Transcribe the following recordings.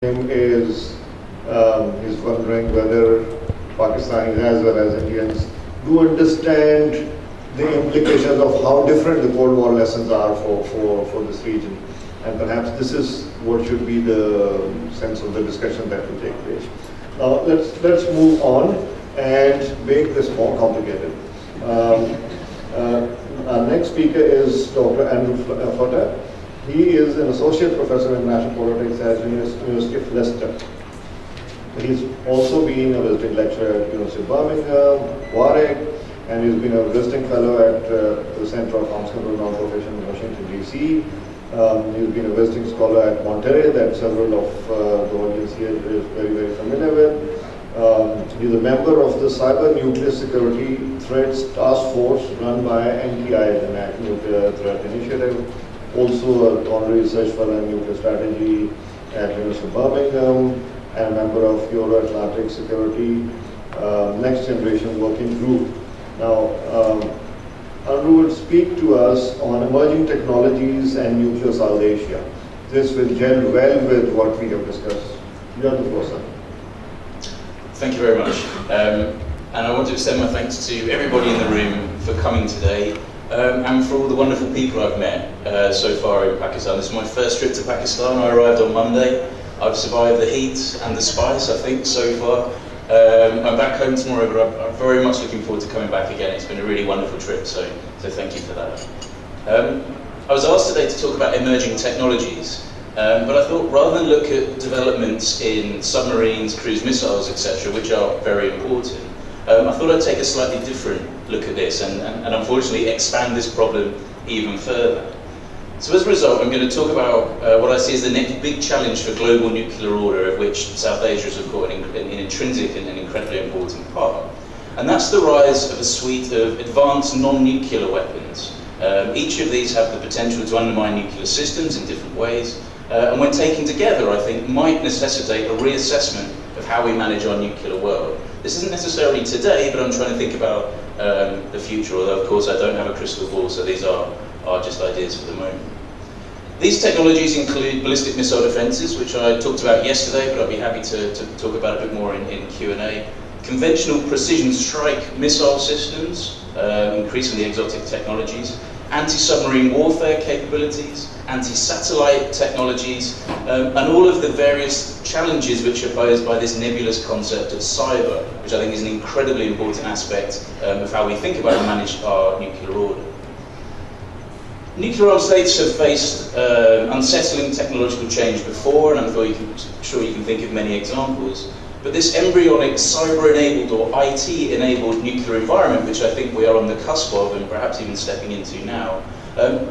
is he's wondering whether Pakistanis as well as Indians do understand the implications of how different the Cold War lessons are for this region. And perhaps this is what should be the sense of the discussion that will take place. Now let's move on and make this more complicated. Our next speaker is Dr. Andrew Flutter. He is an associate professor in international politics at University of Leicester. He's also been a visiting lecturer at University of Birmingham, Warwick, and he's been a visiting fellow at the Center of Arms Control Non-Proliferation in Washington, D.C. He's been a visiting scholar at Monterey that several of the audience here is very, very familiar with. He's a member of the Cyber Nuclear Security Threats Task Force run by NTI, the National Nuclear Threat Initiative. Also an honorary research fellow in nuclear strategy at University of Birmingham, and a member of Euro-Atlantic Security Next Generation Working Group. Now, Andrew will speak to us on emerging technologies and nuclear South Asia. This will gel well with what we have discussed. You have the floor, sir. Thank you very much. And I want to extend my thanks to everybody in the room for coming today. And for all the wonderful people I've met so far in Pakistan. This is my first trip to Pakistan. I arrived on Monday. I've survived the heat and the spice, I think, so far. I'm back home tomorrow, but I'm very much looking forward to coming back again. It's been a really wonderful trip, so thank you for that. I was asked today to talk about emerging technologies, but I thought rather than look at developments in submarines, cruise missiles, etc., which are very important, I thought I'd take a slightly different look at this and unfortunately expand this problem even further. So as a result, I'm going to talk about what I see as the next big challenge for global nuclear order, of which South Asia is of course an intrinsic and an incredibly important part. And that's the rise of a suite of advanced non-nuclear weapons. Each of these have the potential to undermine nuclear systems in different ways, and when taken together, I think might necessitate a reassessment of how we manage our nuclear world. This isn't necessarily today, but I'm trying to think about the future, although of course I don't have a crystal ball, so these are just ideas for the moment. These technologies include ballistic missile defences, which I talked about yesterday, but I'd be happy to talk about a bit more in Q&A. Conventional precision strike missile systems, increasingly exotic technologies, anti-submarine warfare capabilities, anti-satellite technologies, and all of the various challenges which are posed by this nebulous concept of cyber, which I think is an incredibly important aspect of how we think about and manage our nuclear order. Nuclear armed states have faced unsettling technological change before, and I'm sure you can think of many examples. But this embryonic cyber-enabled or IT-enabled nuclear environment, which I think we are on the cusp of and perhaps even stepping into now,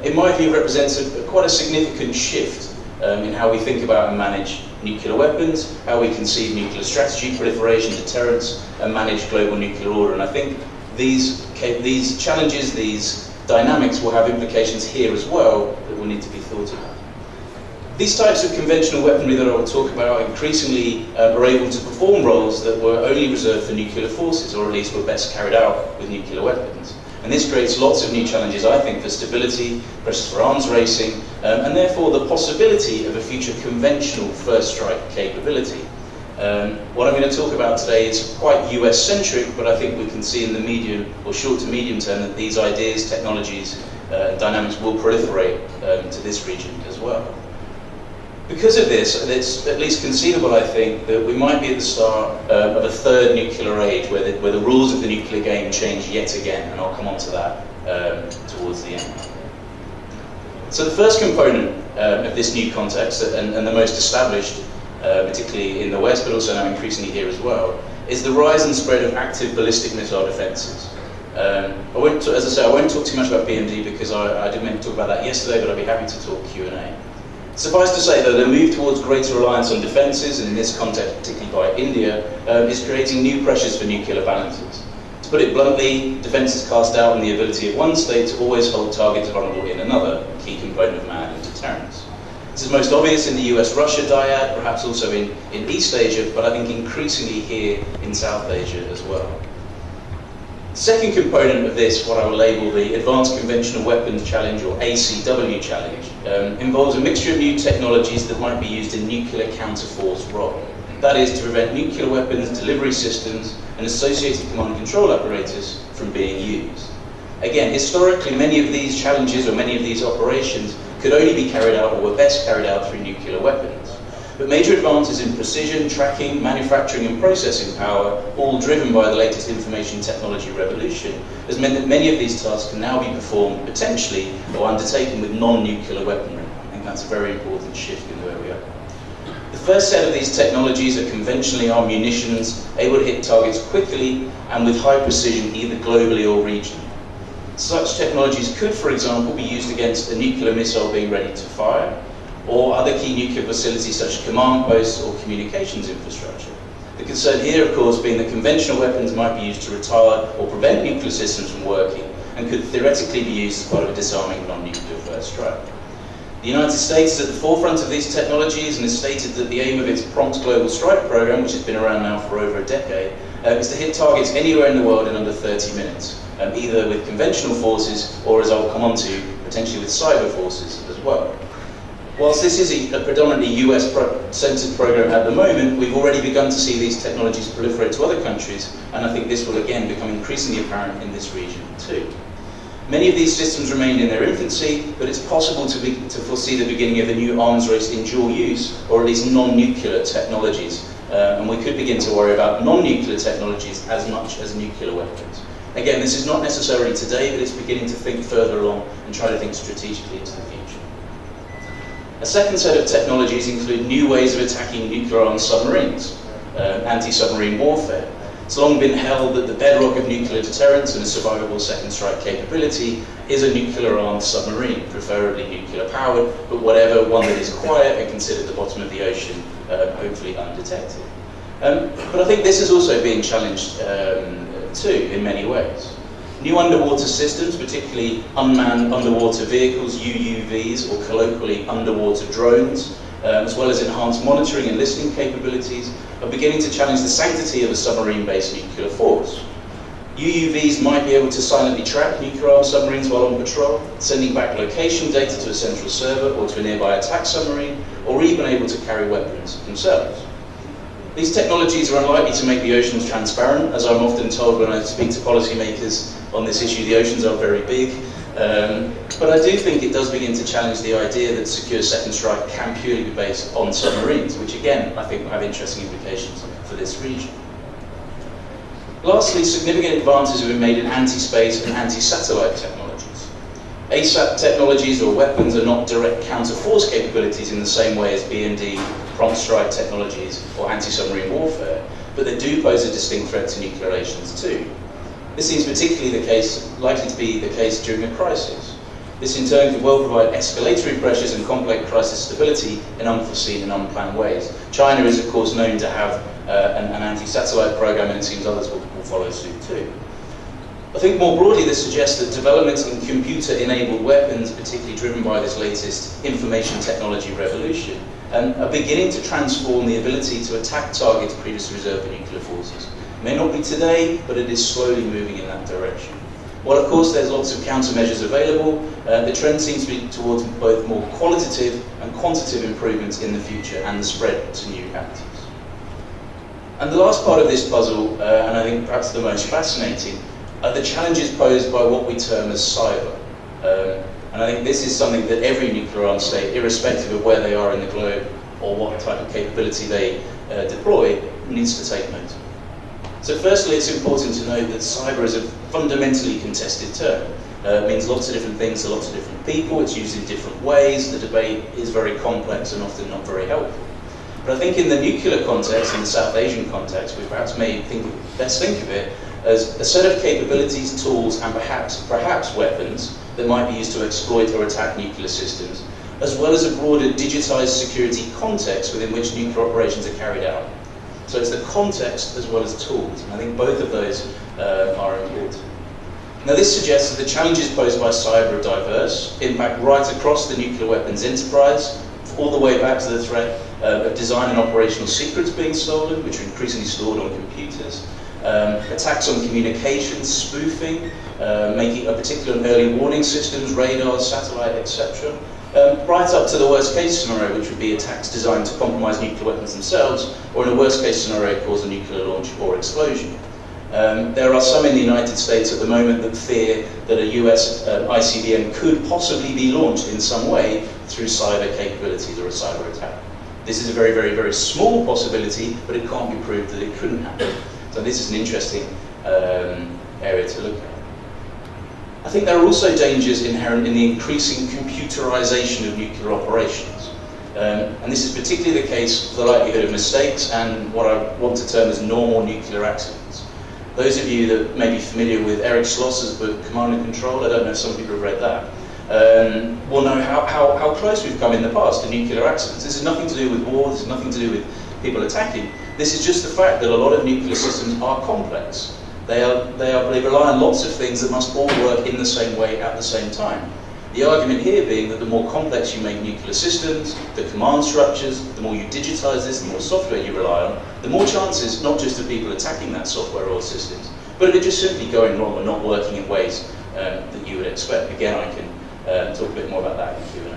in my view represents quite a significant shift in how we think about and manage nuclear weapons, how we conceive nuclear strategy, proliferation, deterrence, and manage global nuclear order. And I think these challenges, these dynamics will have implications here as well that will need to be thought about. These types of conventional weaponry that I will talk about increasingly are able to perform roles that were only reserved for nuclear forces, or at least were best carried out with nuclear weapons. And this creates lots of new challenges, I think, for stability, pressures for arms racing, and therefore the possibility of a future conventional first strike capability. What I'm going to talk about today is quite US-centric, but I think we can see in the medium or short to medium term that these ideas, technologies, dynamics will proliferate to this region as well. Because of this, it's at least conceivable, I think, that we might be at the start of a third nuclear age where the rules of the nuclear game change yet again, and I'll come on to that towards the end. So the first component of this new context, and the most established, particularly in the West, but also now increasingly here as well, is the rise and spread of active ballistic missile defences. As I say, I won't talk too much about BMD because I didn't meant to talk about that yesterday, but I'd be happy to talk Q&A. Suffice to say, though, the move towards greater reliance on defences, and in this context particularly by India, is creating new pressures for nuclear balances. To put it bluntly, defence is cast doubt on the ability of one state to always hold targets vulnerable in another, a key component of man and deterrence. This is most obvious in the US-Russia dyad, perhaps also in East Asia, but I think increasingly here in South Asia as well. Second component of this, what I will label the Advanced Conventional Weapons Challenge, or ACW Challenge, involves a mixture of new technologies that might be used in nuclear counterforce role. That is, to prevent nuclear weapons, delivery systems, and associated command and control apparatus from being used. Again, historically, many of these challenges or many of these operations could only be carried out or were best carried out through nuclear weapons. But major advances in precision, tracking, manufacturing and processing power, all driven by the latest information technology revolution, has meant that many of these tasks can now be performed potentially or undertaken with non-nuclear weaponry. I think that's a very important shift in where we are. The first set of these technologies are conventionally armed munitions able to hit targets quickly and with high precision, either globally or regionally. Such technologies could, for example, be used against a nuclear missile being ready to fire, or other key nuclear facilities such as command posts or communications infrastructure. The concern here, of course, being that conventional weapons might be used to retard or prevent nuclear systems from working and could theoretically be used as part of a disarming non-nuclear first strike. The United States is at the forefront of these technologies and has stated that the aim of its Prompt Global Strike program, which has been around now for over a decade, is to hit targets anywhere in the world in under 30 minutes, either with conventional forces or, as I'll come on to, potentially with cyber forces as well. Whilst this is a predominantly US-centered program at the moment, we've already begun to see these technologies proliferate to other countries, and I think this will again become increasingly apparent in this region too. Many of these systems remain in their infancy, but it's possible to foresee the beginning of a new arms race in dual use, or at least non-nuclear technologies, and we could begin to worry about non-nuclear technologies as much as nuclear weapons. Again, this is not necessarily today, but it's beginning to think further along and try to think strategically into the future. A second set of technologies include new ways of attacking nuclear-armed submarines, anti-submarine warfare. It's long been held that the bedrock of nuclear deterrence and a survivable second strike capability is a nuclear-armed submarine, preferably nuclear-powered, but whatever, one that is quiet and considered at the bottom of the ocean, hopefully undetected. But I think this is also being challenged too, in many ways. New underwater systems, particularly unmanned underwater vehicles, UUVs, or colloquially underwater drones, as well as enhanced monitoring and listening capabilities, are beginning to challenge the sanctity of a submarine-based nuclear force. UUVs might be able to silently track nuclear-armed submarines while on patrol, sending back location data to a central server or to a nearby attack submarine, or even able to carry weapons themselves. These technologies are unlikely to make the oceans transparent. As I'm often told when I speak to policymakers on this issue, the oceans are very big. But I do think it does begin to challenge the idea that secure second strike can purely be based on submarines, which again, I think will have interesting implications for this region. Lastly, significant advances have been made in anti-space and anti-satellite technologies. ASAT technologies or weapons are not direct counter-force capabilities in the same way as B&D, prompt strike technologies, or anti-submarine warfare, but they do pose a distinct threat to nuclear relations too. This seems particularly likely to be the case during a crisis. This in turn could well provide escalatory pressures and complex crisis stability in unforeseen and unplanned ways. China is of course known to have an anti-satellite program, and it seems others will follow suit too. I think more broadly this suggests that developments in computer-enabled weapons, particularly driven by this latest information technology revolution, are beginning to transform the ability to attack targets previously reserved for nuclear forces. It may not be today, but it is slowly moving in that direction. While of course there's lots of countermeasures available, the trend seems to be towards both more qualitative and quantitative improvements in the future and the spread to new actors. And the last part of this puzzle, and I think perhaps the most fascinating, are the challenges posed by what we term as cyber. And I think this is something that every nuclear-armed state, irrespective of where they are in the globe or what type of capability they deploy, needs to take note of. So firstly, it's important to note that cyber is a fundamentally contested term. It means lots of different things to lots of different people. It's used in different ways. The debate is very complex and often not very helpful. But I think in the nuclear context, in the South Asian context, we perhaps may best think of it as a set of capabilities, tools, and perhaps weapons that might be used to exploit or attack nuclear systems, as well as a broader digitized security context within which nuclear operations are carried out. So it's the context as well as tools, and I think both of those are important. Now this suggests that the challenges posed by cyber are diverse, impact right across the nuclear weapons enterprise, all the way back to the threat of design and operational secrets being stolen, which are increasingly stored on computers, attacks on communications, spoofing, making a particular early warning systems, radars, satellite, etc. Right up to the worst case scenario, which would be attacks designed to compromise nuclear weapons themselves, or in a worst case scenario, cause a nuclear launch or explosion. There are some in the United States at the moment that fear that a US ICBM could possibly be launched in some way through cyber capabilities or a cyber attack. This is a very, very, very small possibility, but it can't be proved that it couldn't happen. So this is an interesting area to look at. I think there are also dangers inherent in the increasing computerization of nuclear operations. And this is particularly the case for the likelihood of mistakes and what I want to term as normal nuclear accidents. Those of you that may be familiar with Eric Schlosser's book, Command and Control, I don't know if some people have read that, will know how close we've come in the past to nuclear accidents. This has nothing to do with war, this has nothing to do with people attacking. This is just the fact that a lot of nuclear systems are complex. They rely on lots of things that must all work in the same way at the same time. The argument here being that the more complex you make nuclear systems, the command structures, the more you digitize this, the more software you rely on, the more chances not just of people attacking that software or systems, but of it just simply going wrong or not working in ways that you would expect. Again, I can talk a bit more about that in Q&A.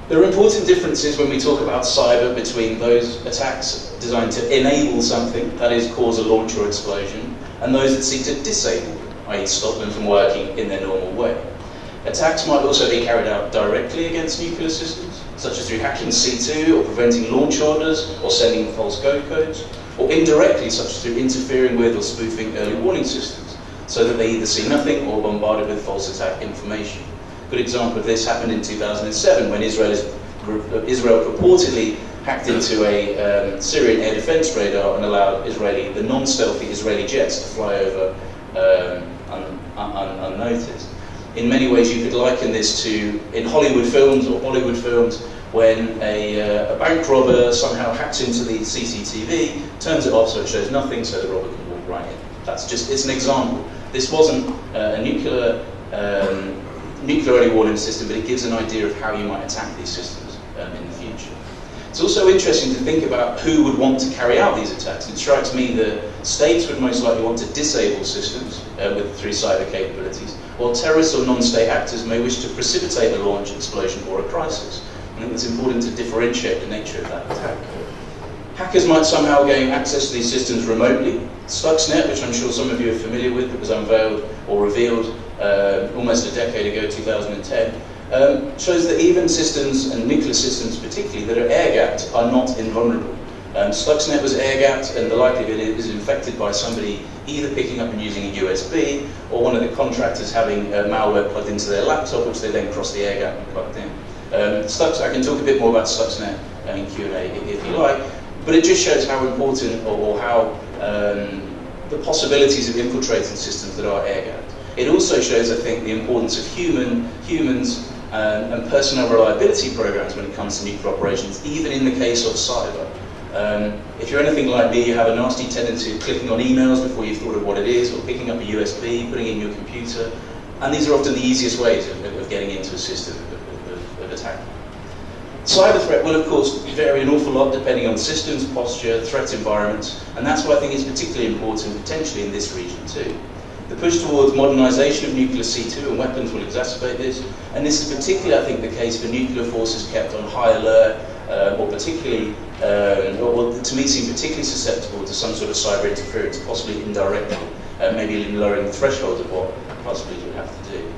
There are important differences when we talk about cyber between those attacks designed to enable something, that is, cause a launch or explosion, and those that seek to disable them, i.e. stop them from working in their normal way. Attacks might also be carried out directly against nuclear systems, such as through hacking C2 or preventing launch orders or sending false code codes, or indirectly, such as through interfering with or spoofing early warning systems, so that they either see nothing or bombarded with false attack information. A good example of this happened in 2007 when Israel purportedly hacked into a Syrian air defense radar and allowed the non-stealthy Israeli jets to fly over unnoticed. In many ways you could liken this to, in Hollywood films or Bollywood films, when a bank robber somehow hacks into the CCTV, turns it off so it shows nothing so the robber can walk right in. It's an example. This wasn't a nuclear early warning system, but it gives an idea of how you might attack these systems in the future. It's also interesting to think about who would want to carry out these attacks. It strikes me that states would most likely want to disable systems through cyber capabilities, while terrorists or non-state actors may wish to precipitate a launch, explosion, or a crisis. I think it's important to differentiate the nature of that attack. Hackers might somehow gain access to these systems remotely. Stuxnet, which I'm sure some of you are familiar with, that was unveiled or revealed almost a decade ago, 2010, shows that even systems, and nuclear systems particularly, that are air-gapped are not invulnerable. Stuxnet was air-gapped, and the likelihood it is infected by somebody either picking up and using a USB, or one of the contractors having malware plugged into their laptop, which they then cross the air gap and plugged in. I can talk a bit more about Stuxnet in Q&A if you like, but it just shows how important or how the possibilities of infiltrating systems that are air-gapped. It also shows, I think, the importance of humans and personnel reliability programs when it comes to nuclear operations, even in the case of cyber. If you're anything like me, you have a nasty tendency of clicking on emails before you've thought of what it is, or picking up a USB, putting it in your computer, and these are often the easiest ways of getting into a system of attack. Cyber threat will, of course, vary an awful lot depending on systems, posture, threat environments, and that's why I think it's particularly important potentially in this region too. The push towards modernisation of nuclear C2 and weapons will exacerbate this, and this is particularly, I think, the case for nuclear forces kept on high alert, or particularly, or to me seem particularly susceptible to some sort of cyber interference, possibly indirectly, maybe even lowering the threshold of what possibly you would have to do.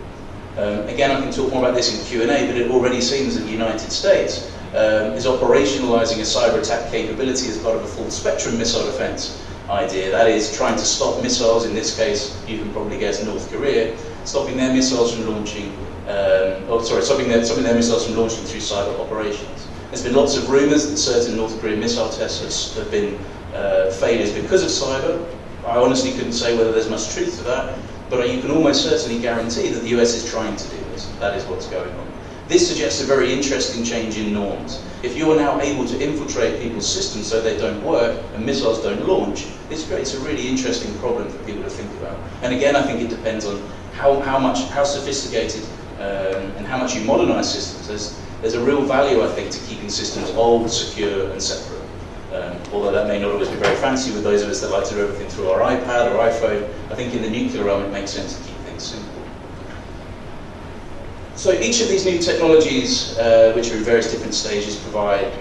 Again, I can talk more about this in Q&A, but it already seems that the United States is operationalising a cyber attack capability as part of a full spectrum missile defence idea. That is, trying to stop missiles, in this case, you can probably guess North Korea, stopping their missiles from launching, stopping their missiles from launching through cyber operations. There's been lots of rumours that certain North Korean missile tests have been failures because of cyber. I honestly couldn't say whether there's much truth to that, but you can almost certainly guarantee that the US is trying to do this. That is what's going on. This suggests a very interesting change in norms. If you are now able to infiltrate people's systems so they don't work and missiles don't launch, this creates a really interesting problem for people to think about. And again, I think it depends on how sophisticated and how much you modernise systems. There's a real value, I think, to keeping systems old, secure, and separate. Although that may not always be very fancy with those of us that like to do everything through our iPad or iPhone, I think in the nuclear realm it makes sense to keep things simple. So each of these new technologies, which are in various different stages, provide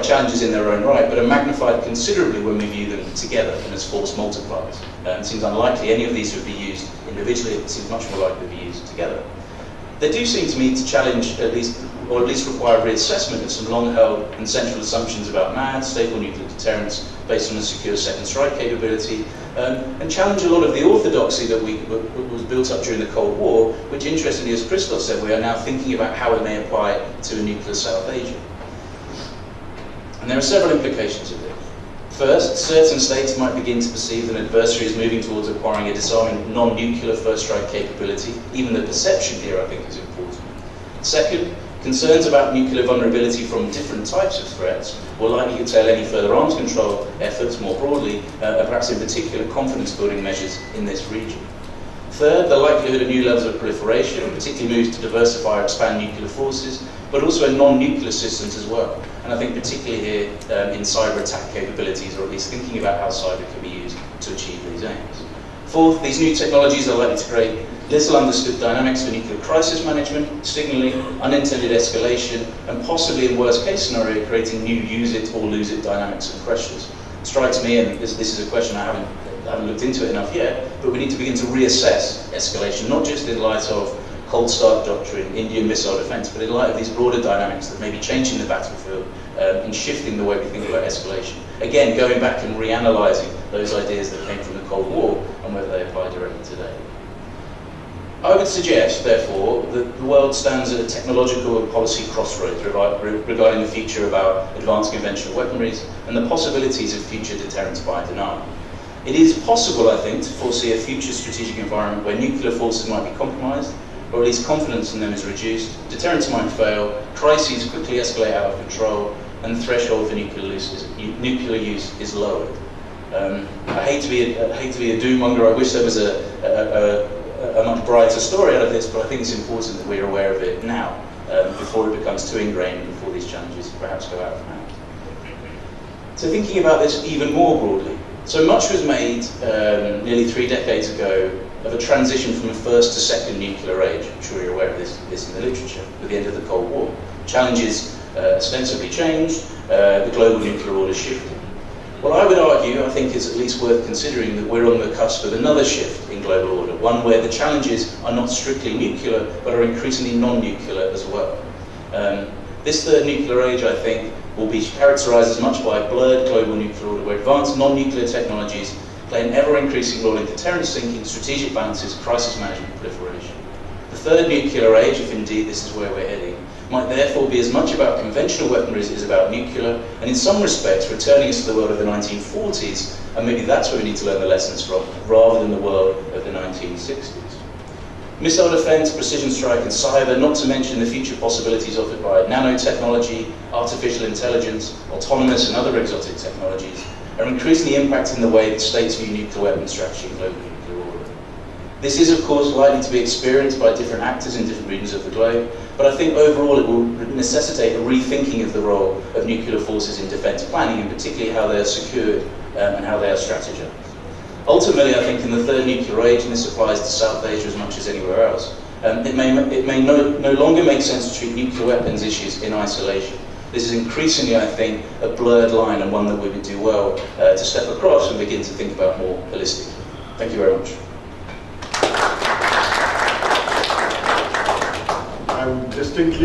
challenges in their own right, but are magnified considerably when we view them together and as force multipliers. It seems unlikely any of these would be used individually. It seems much more likely to be used together. They do seem to me to challenge at least require reassessment of some long-held and central assumptions about MAD, stable nuclear deterrence based on a secure second strike capability, and challenge a lot of the orthodoxy that was built up during the Cold War, which interestingly, as Christoph said, we are now thinking about how it may apply to a nuclear South Asia. And there are several implications of this. First, certain states might begin to perceive that an adversary is moving towards acquiring a disarming non-nuclear first strike capability. Even the perception here, I think, is important. Second, concerns about nuclear vulnerability from different types of threats will likely curtail any further arms control efforts more broadly, and perhaps in particular confidence-building measures in this region. Third, the likelihood of new levels of proliferation, particularly moves to diversify or expand nuclear forces, but also in non-nuclear systems as well. And I think particularly here in cyber attack capabilities, or at least thinking about how cyber can be used to achieve these aims. Fourth, these new technologies are likely to create little understood dynamics for nuclear crisis management, signaling unintended escalation, and possibly in worst case scenario, creating new use it or lose it dynamics and pressures. It strikes me, and this is a question I haven't looked into it enough yet, but we need to begin to reassess escalation, not just in light of cold start doctrine, Indian missile defense, but in light of these broader dynamics that may be changing the battlefield and shifting the way we think about escalation. Again, going back and reanalyzing those ideas that came from the Cold War and whether they apply directly today. I would suggest, therefore, that the world stands at a technological and policy crossroads regarding the future about advanced conventional weaponries and the possibilities of future deterrence by denial. It is possible, I think, to foresee a future strategic environment where nuclear forces might be compromised, or at least confidence in them is reduced, deterrence might fail, crises quickly escalate out of control, and the threshold for nuclear use is lowered. I hate to be a doom-monger. I wish there was a much brighter story out of this, but I think it's important that we're aware of it now, before it becomes too ingrained, before these challenges perhaps go out of hand. So thinking about this even more broadly, so much was made nearly 3 decades ago of a transition from a first to second nuclear age. I'm sure you're aware of this in the literature, with the end of the Cold War. Challenges ostensibly changed, the global nuclear order shifted. What I would argue, I think, is at least worth considering that we're on the cusp of another shift in global order, one where the challenges are not strictly nuclear, but are increasingly non-nuclear as well. This third nuclear age, I think, will be characterized as much by a blurred global nuclear order, where advanced non-nuclear technologies play an ever-increasing role in deterrence thinking, strategic balances, crisis management, and proliferation. The third nuclear age, if indeed this is where we're heading, might therefore be as much about conventional weaponry as it is about nuclear, and in some respects returning us to the world of the 1940s, and maybe that's where we need to learn the lessons from, rather than the world of the 1960s. Missile defense, precision strike, and cyber, not to mention the future possibilities offered by nanotechnology, artificial intelligence, autonomous and other exotic technologies, are increasingly impacting the way that states view nuclear weapons strategy and global nuclear order. This is, of course, likely to be experienced by different actors in different regions of the globe, but I think overall it will necessitate a rethinking of the role of nuclear forces in defense planning, and particularly how they are secured and how they are strategized. Ultimately, I think in the third nuclear age, and this applies to South Asia as much as anywhere else, it may no longer make sense to treat nuclear weapons issues in isolation. This is increasingly, I think, a blurred line, and one that we would do well to step across and begin to think about more holistically. Thank you very much. I'm distinctly